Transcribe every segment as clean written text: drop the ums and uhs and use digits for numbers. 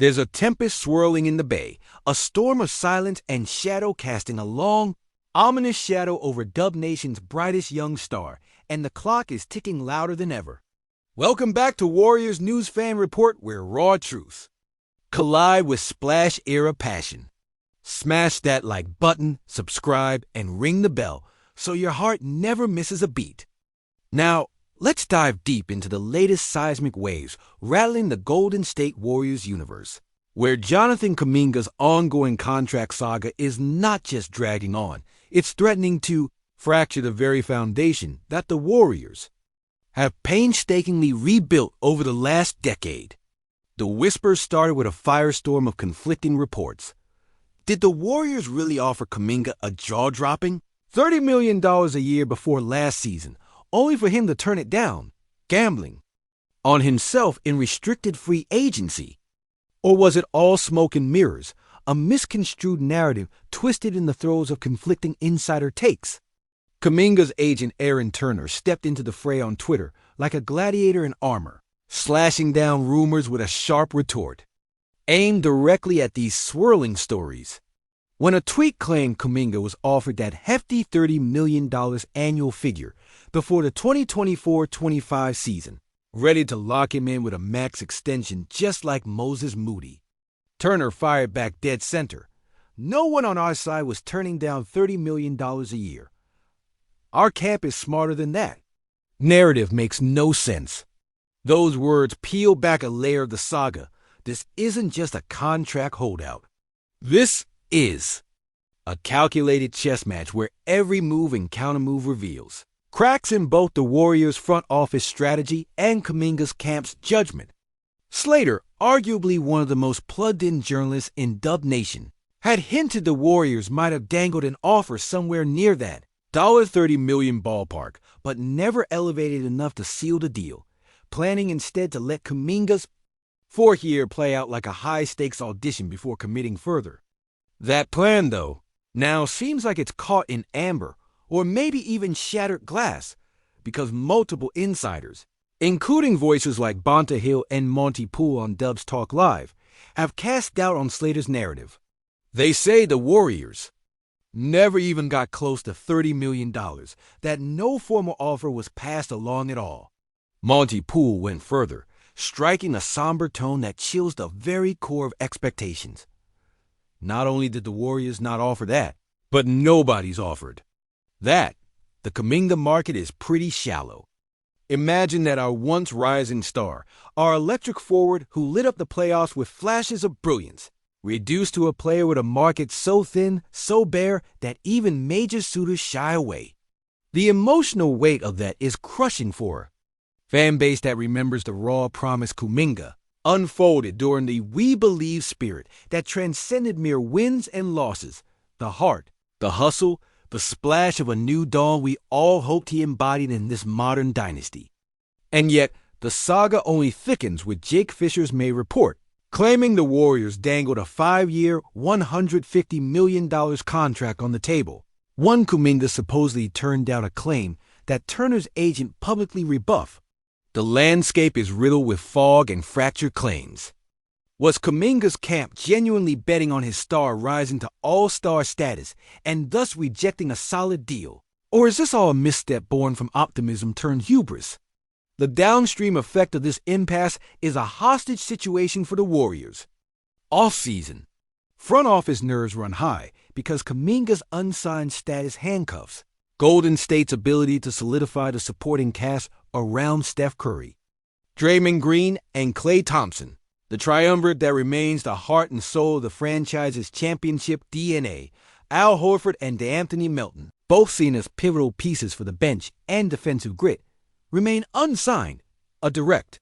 There's a tempest swirling in the bay, a storm of silence and shadow casting a long, ominous shadow over Dub Nation's brightest young star, and the clock is ticking louder than ever. Welcome back to Warriors News Fan Report, where raw truth collide with splash-era passion. Smash that like button, subscribe, and ring the bell so your heart never misses a beat. Now, let's dive deep into the latest seismic waves rattling the Golden State Warriors universe, where Jonathan Kuminga's ongoing contract saga is not just dragging on, it's threatening to fracture the very foundation that the Warriors have painstakingly rebuilt over the last decade. The whispers started with a firestorm of conflicting reports. Did the Warriors really offer Kuminga a jaw-dropping $30 million a year before last season, only for him to turn it down, gambling on himself in restricted free agency? Or was it all smoke and mirrors, a misconstrued narrative twisted in the throes of conflicting insider takes? Kuminga's agent Aaron Turner stepped into the fray on Twitter like a gladiator in armor, slashing down rumors with a sharp retort, aimed directly at these swirling stories. When a tweet claimed Kuminga was offered that hefty $30 million annual figure before the 2024-25 season, ready to lock him in with a max extension just like Moses Moody, Turner fired back dead center. No one on our side was turning down $30 million a year. Our camp is smarter than that. Narrative makes no sense. Those words peel back a layer of the saga. This isn't just a contract holdout. This is a calculated chess match where every move and countermove reveals cracks in both the Warriors' front office strategy and Kuminga's camp's judgment. Slater, arguably one of the most plugged-in journalists in Dub Nation, had hinted the Warriors might have dangled an offer somewhere near that $30 million ballpark, but never elevated enough to seal the deal, planning instead to let Kuminga's fourth year play out like a high-stakes audition before committing further. That plan, though, now seems like it's caught in amber, or maybe even shattered glass, because multiple insiders, including voices like Bonta Hill and Monty Poole on Dub's Talk Live, have cast doubt on Slater's narrative. They say the Warriors never even got close to $30 million, that no formal offer was passed along at all. Monty Poole went further, striking a somber tone that chills the very core of expectations. Not only did the Warriors not offer that, but nobody's offered that. The Kuminga market is pretty shallow. Imagine that our once rising star, our electric forward who lit up the playoffs with flashes of brilliance, reduced to a player with a market so thin, so bare, that even major suitors shy away. The emotional weight of that is crushing for a fan base that remembers the raw promise Kuminga unfolded during the "we believe" spirit that transcended mere wins and losses, the heart, the hustle, the splash of a new dawn we all hoped he embodied in this modern dynasty. And yet, the saga only thickens with Jake Fisher's May report, claiming the Warriors dangled a 5-year, $150 million contract on the table. One Kuminga supposedly turned down a claim that Turner's agent publicly rebuffed. The landscape is riddled with fog and fractured claims. Was Kuminga's camp genuinely betting on his star rising to all-star status and thus rejecting a solid deal? Or is this all a misstep born from optimism turned hubris? The downstream effect of this impasse is a hostage situation for the Warriors. Off-season, front office nerves run high because Kuminga's unsigned status handcuffs Golden State's ability to solidify the supporting cast around Steph Curry, Draymond Green, and Klay Thompson, the triumvirate that remains the heart and soul of the franchise's championship DNA. Al Horford and DeAnthony Melton, both seen as pivotal pieces for the bench and defensive grit, remain unsigned, a direct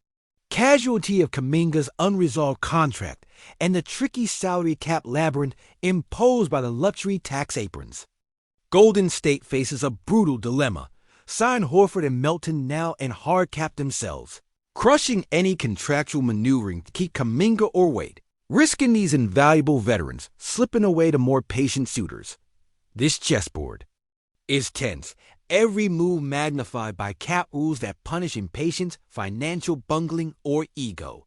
casualty of Kuminga's unresolved contract and the tricky salary cap labyrinth imposed by the luxury tax aprons. Golden State faces a brutal dilemma: sign Horford and Melton now and hard cap themselves, crushing any contractual maneuvering to keep Kuminga or wait, risking these invaluable veterans slipping away to more patient suitors. This chessboard is tense, every move magnified by cap rules that punish impatience, financial bungling, or ego.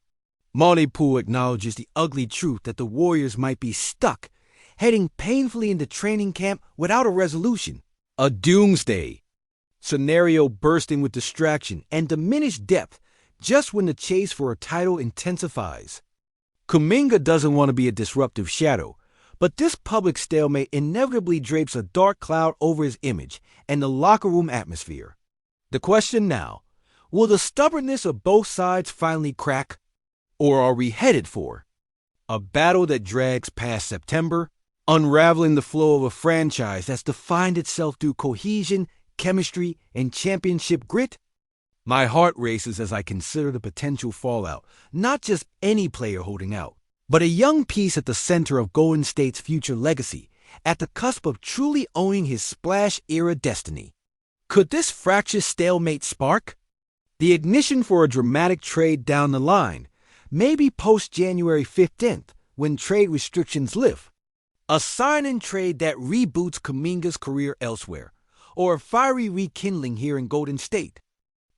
Maunepu acknowledges the ugly truth that the Warriors might be stuck, heading painfully into training camp without a resolution. A doomsday scenario bursting with distraction and diminished depth just when the chase for a title intensifies. Kuminga doesn't want to be a disruptive shadow, but this public stalemate inevitably drapes a dark cloud over his image and the locker room atmosphere. The question now, will the stubbornness of both sides finally crack? Or are we headed for a battle that drags past September, unraveling the flow of a franchise that's defined itself through cohesion, chemistry, and championship grit? My heart races as I consider the potential fallout, not just any player holding out, but a young piece at the center of Golden State's future legacy, at the cusp of truly owning his Splash-era destiny. Could this fractious stalemate spark the ignition for a dramatic trade down the line, maybe post-January 15th, when trade restrictions lift? A sign-and-trade that reboots Kuminga's career elsewhere, or a fiery rekindling here in Golden State?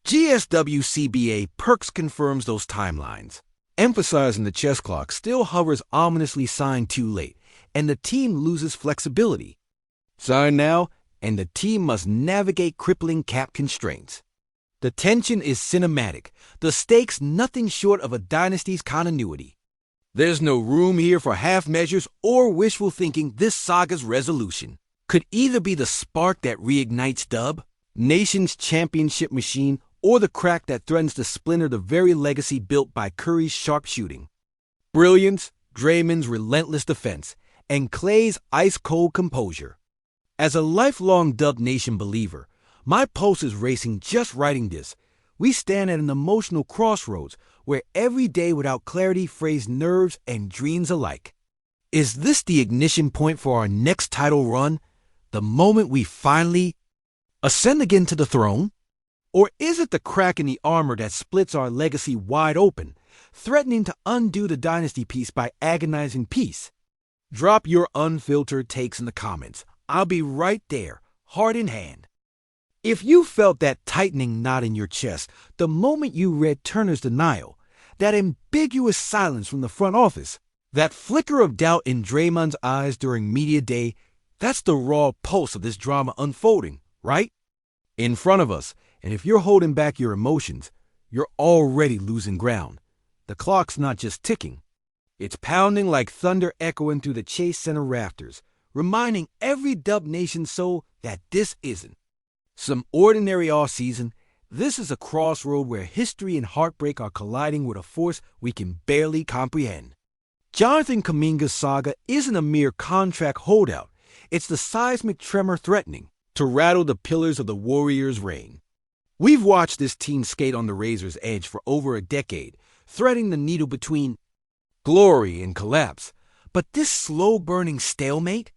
GSWCBA Perks confirms those timelines, emphasizing the chess clock still hovers ominously signed too late, and the team loses flexibility. Sign now, and the team must navigate crippling cap constraints. The tension is cinematic, the stakes nothing short of a dynasty's continuity. There's no room here for half measures or wishful thinking. This saga's resolution could either be the spark that reignites Dub, nation's championship machine, or the crack that threatens to splinter the very legacy built by Curry's sharp shooting, brilliance, Draymond's relentless defense, and Klay's ice-cold composure. As a lifelong Dub Nation believer, my pulse is racing just writing this. We stand at an emotional crossroads where every day without clarity frays nerves and dreams alike. Is this the ignition point for our next title run? The moment we finally ascend again to the throne? Or is it the crack in the armor that splits our legacy wide open, threatening to undo the dynasty piece by agonizing peace? Drop your unfiltered takes in the comments. I'll be right there, heart in hand. If you felt that tightening knot in your chest the moment you read Turner's denial, that ambiguous silence from the front office, that flicker of doubt in Draymond's eyes during media day, that's the raw pulse of this drama unfolding, right? In front of us, and if you're holding back your emotions, you're already losing ground. The clock's not just ticking. It's pounding like thunder echoing through the Chase Center rafters, reminding every Dub Nation soul that this isn't some ordinary offseason. This is a crossroad where history and heartbreak are colliding with a force we can barely comprehend. Jonathan Kuminga's saga isn't a mere contract holdout. It's the seismic tremor threatening to rattle the pillars of the Warriors' reign. We've watched this team skate on the razor's edge for over a decade, threading the needle between glory and collapse. But this slow-burning stalemate?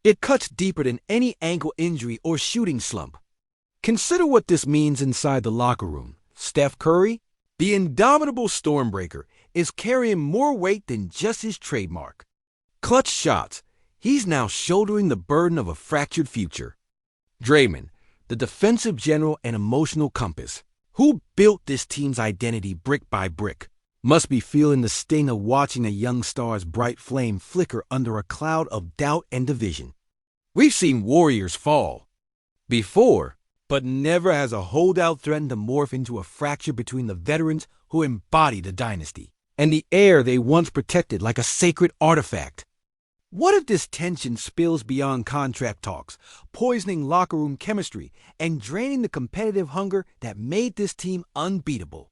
It cuts deeper than any ankle injury or shooting slump. Consider what this means inside the locker room. Steph Curry, the indomitable stormbreaker, is carrying more weight than just his trademark. Clutch shots. He's now shouldering the burden of a fractured future. Draymond, the defensive general and emotional compass, who built this team's identity brick by brick, must be feeling the sting of watching a young star's bright flame flicker under a cloud of doubt and division. We've seen Warriors fall before, but never has a holdout threatened to morph into a fracture between the veterans who embody the dynasty and the air they once protected like a sacred artifact. What if this tension spills beyond contract talks, poisoning locker room chemistry and draining the competitive hunger that made this team unbeatable?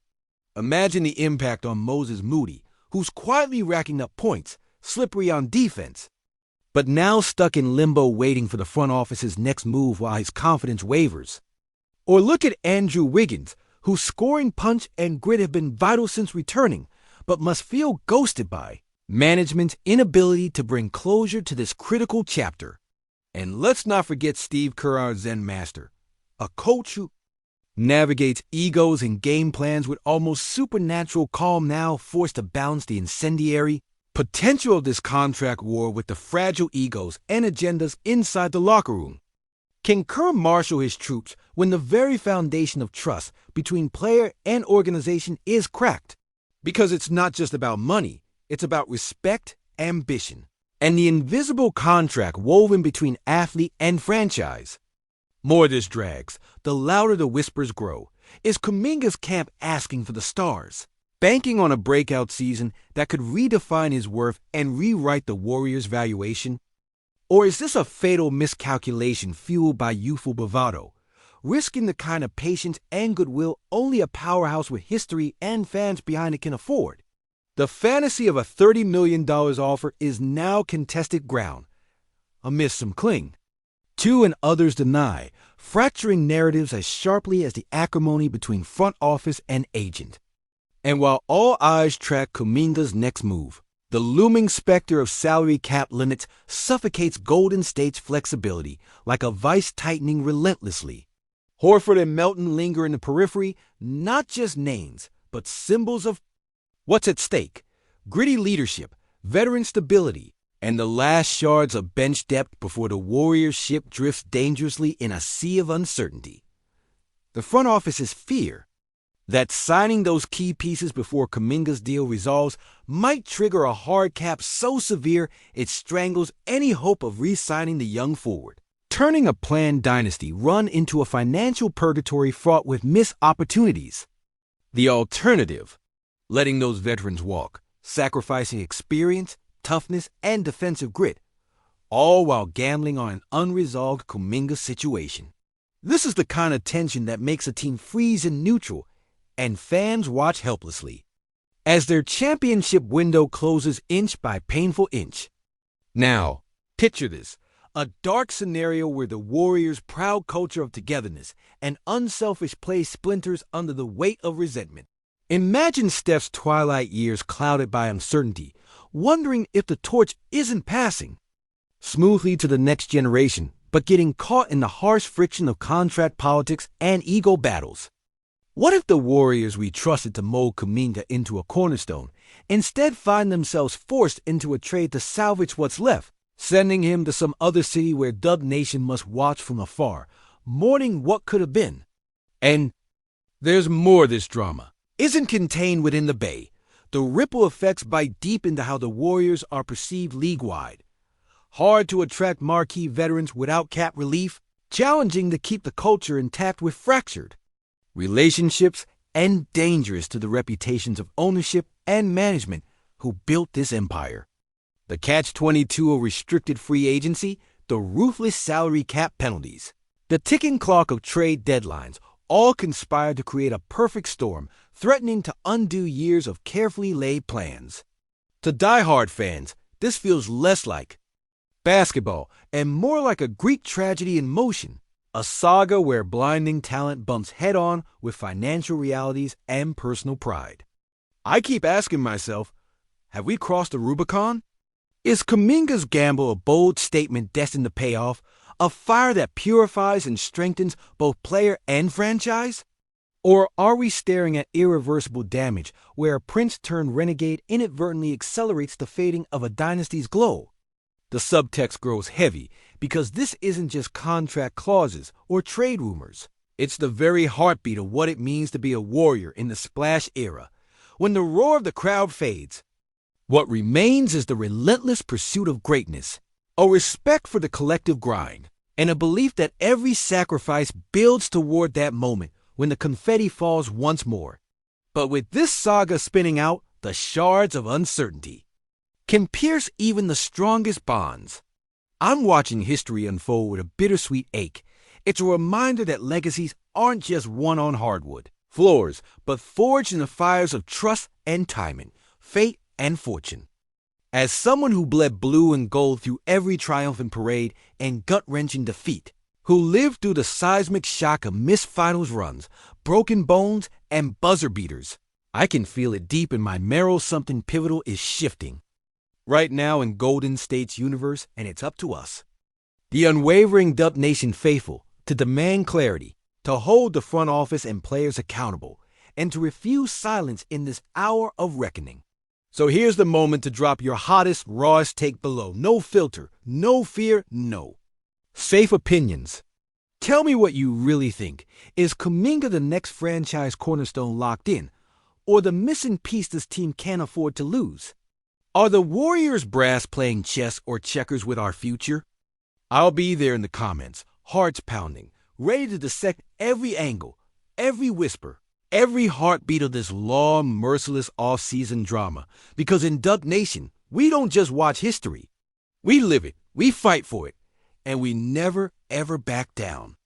Imagine the impact on Moses Moody, who's quietly racking up points, slippery on defense, but now stuck in limbo waiting for the front office's next move while his confidence wavers. Or look at Andrew Wiggins, whose scoring punch and grit have been vital since returning, but must feel ghosted by management's inability to bring closure to this critical chapter. And let's not forget Steve Kerr, our Zen master, a coach who navigates egos and game plans with almost supernatural calm, now forced to balance the incendiary potential of this contract war with the fragile egos and agendas inside the locker room. Can Kerr marshal his troops when the very foundation of trust between player and organization is cracked? Because it's not just about money, it's about respect, ambition, and the invisible contract woven between athlete and franchise. More this drags, the louder the whispers grow. Is Kuminga's camp asking for the stars, banking on a breakout season that could redefine his worth and rewrite the Warriors' valuation? Or is this a fatal miscalculation fueled by youthful bravado, risking the kind of patience and goodwill only a powerhouse with history and fans behind it can afford? The fantasy of a $30 million offer is now contested ground, amidst some cling to and others deny, fracturing narratives as sharply as the acrimony between front office and agent. And while all eyes track Kuminga's next move, the looming specter of salary cap limits suffocates Golden State's flexibility like a vice tightening relentlessly. Horford and Melton linger in the periphery, not just names, but symbols of what's at stake: gritty leadership, veteran stability, and the last shards of bench depth before the Warriors' ship drifts dangerously in a sea of uncertainty. The front office's fear that signing those key pieces before Kuminga's deal resolves might trigger a hard cap so severe it strangles any hope of re-signing the young forward, turning a planned dynasty run into a financial purgatory fraught with missed opportunities. The alternative: letting those veterans walk, sacrificing experience, toughness, and defensive grit, all while gambling on an unresolved Kuminga situation. This is the kind of tension that makes a team freeze in neutral, and fans watch helplessly as their championship window closes inch by painful inch. Now, picture this: a dark scenario where the Warriors' proud culture of togetherness and unselfish play splinters under the weight of resentment. Imagine Steph's twilight years clouded by uncertainty, wondering if the torch isn't passing smoothly to the next generation, but getting caught in the harsh friction of contract politics and ego battles. What if the Warriors we trusted to mold Kuminga into a cornerstone instead find themselves forced into a trade to salvage what's left, sending him to some other city where Dub Nation must watch from afar, mourning what could have been? And there's more. This drama isn't contained within the Bay. The ripple effects bite deep into how the Warriors are perceived league-wide. Hard to attract marquee veterans without cap relief, challenging to keep the culture intact with fractured relationships, and dangerous to the reputations of ownership and management who built this empire. The catch-22 of restricted free agency, the ruthless salary cap penalties, the ticking clock of trade deadlines, all conspire to create a perfect storm, threatening to undo years of carefully laid plans. To diehard fans, this feels less like basketball and more like a Greek tragedy in motion, a saga where blinding talent bumps head-on with financial realities and personal pride. I keep asking myself, have we crossed the Rubicon? Is Kuminga's gamble a bold statement destined to pay off, a fire that purifies and strengthens both player and franchise? Or are we staring at irreversible damage where a prince-turned-renegade inadvertently accelerates the fading of a dynasty's glow? The subtext grows heavy because this isn't just contract clauses or trade rumors. It's the very heartbeat of what it means to be a Warrior in the Splash era. When the roar of the crowd fades, what remains is the relentless pursuit of greatness, a respect for the collective grind, and a belief that every sacrifice builds toward that moment when the confetti falls once more. But with this saga spinning out, the shards of uncertainty can pierce even the strongest bonds. I'm watching history unfold with a bittersweet ache. It's a reminder that legacies aren't just won on hardwood floors, but forged in the fires of trust and timing, fate and fortune. As someone who bled blue and gold through every triumphant parade and gut-wrenching defeat, who lived through the seismic shock of missed finals runs, broken bones, and buzzer beaters, I can feel it deep in my marrow. Something pivotal is shifting right now in Golden State's universe, and it's up to us, the unwavering Dub Nation faithful, to demand clarity, to hold the front office and players accountable, and to refuse silence in this hour of reckoning. So here's the moment to drop your hottest, rawest take below. No filter, no fear, no safe opinions. Tell me what you really think. Is Kuminga the next franchise cornerstone locked in? or the missing piece this team can't afford to lose? Are the Warriors brass playing chess or checkers with our future? I'll be there in the comments, hearts pounding, ready to dissect every angle, every whisper, every heartbeat of this long, merciless off-season drama. Because in Duck Nation, we don't just watch history. We live it, we fight for it, and we never, ever back down.